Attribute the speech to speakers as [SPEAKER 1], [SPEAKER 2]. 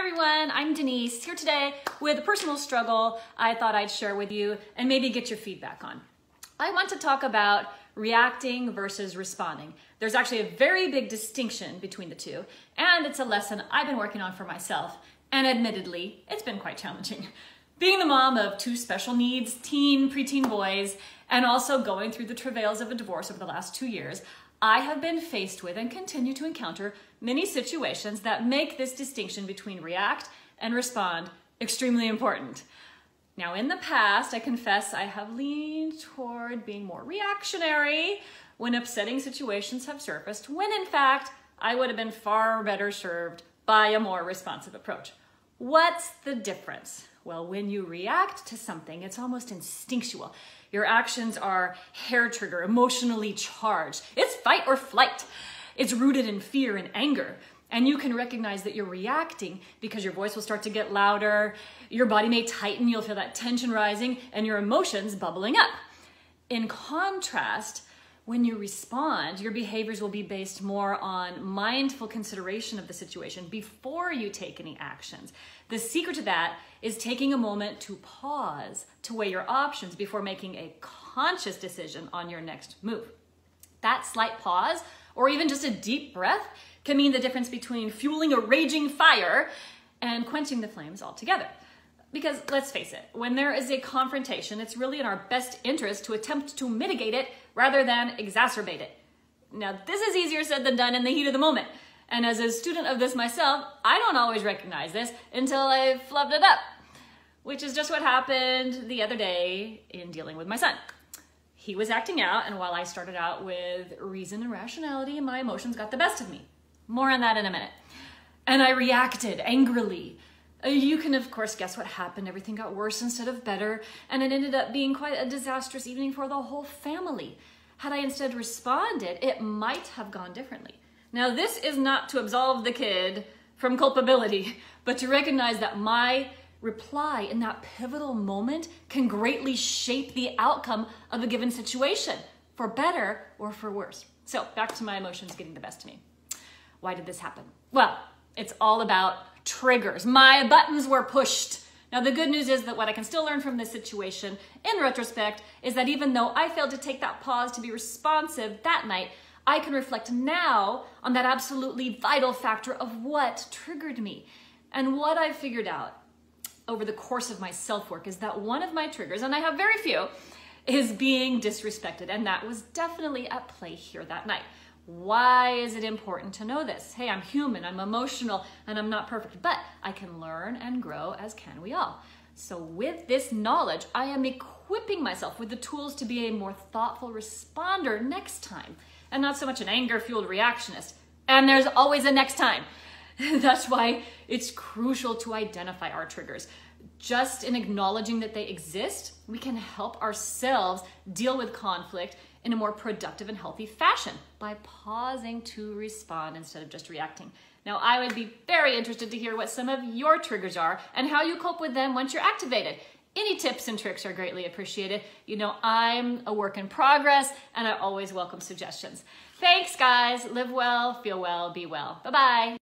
[SPEAKER 1] everyone, I'm Denise here today with a personal struggle I thought I'd share with you and maybe get your feedback on. I want to talk about reacting versus responding. There's actually a very big distinction between the two, and it's a lesson I've been working on for myself, and admittedly, it's been quite challenging. Being the mom of two special needs, preteen boys, and also going through the travails of a divorce over the last 2 years, I have been faced with and continue to encounter many situations that make this distinction between react and respond extremely important. Now, in the past, I confess I have leaned toward being more reactionary when upsetting situations have surfaced, when in fact, I would have been far better served by a more responsive approach. What's the difference? Well, when you react to something, it's almost instinctual. Your actions are hair trigger, emotionally charged. It's fight or flight. It's rooted in fear and anger. And you can recognize that you're reacting because your voice will start to get louder, your body may tighten, you'll feel that tension rising, and your emotions bubbling up. In contrast, when you respond, your behaviors will be based more on mindful consideration of the situation before you take any actions. The secret to that is taking a moment to pause, to weigh your options before making a conscious decision on your next move. That slight pause, or even just a deep breath, can mean the difference between fueling a raging fire and quenching the flames altogether. Because let's face it, when there is a confrontation, it's really in our best interest to attempt to mitigate it rather than exacerbate it. Now, this is easier said than done in the heat of the moment. And as a student of this myself, I don't always recognize this until I've flubbed it up, which is just what happened the other day in dealing with my son. He was acting out, and while I started out with reason and rationality, my emotions got the best of me. More on that in a minute. And I reacted angrily. You can, of course, guess what happened. Everything got worse instead of better, and it ended up being quite a disastrous evening for the whole family. Had I instead responded, it might have gone differently. Now, this is not to absolve the kid from culpability, but to recognize that my reply in that pivotal moment can greatly shape the outcome of a given situation, for better or for worse. So, back to my emotions getting the best of me. Why did this happen? Well, it's all about triggers. My buttons were pushed. Now, the good news is that what I can still learn from this situation in retrospect is that even though I failed to take that pause to be responsive that night, I can reflect now on that absolutely vital factor of what triggered me. And what I figured out over the course of my self-work is that one of my triggers, and I have very few, is being disrespected. And that was definitely at play here that night. Why is it important to know this? Hey, I'm human, I'm emotional, and I'm not perfect, but I can learn and grow, as can we all. So with this knowledge, I am equipping myself with the tools to be a more thoughtful responder next time, and not so much an anger-fueled reactionist. And there's always a next time. That's why it's crucial to identify our triggers. Just in acknowledging that they exist, we can help ourselves deal with conflict in a more productive and healthy fashion by pausing to respond instead of just reacting. Now, I would be very interested to hear what some of your triggers are and how you cope with them once you're activated. Any tips and tricks are greatly appreciated. You know, I'm a work in progress, and I always welcome suggestions. Thanks, guys. Live well, feel well, be well. Bye-bye.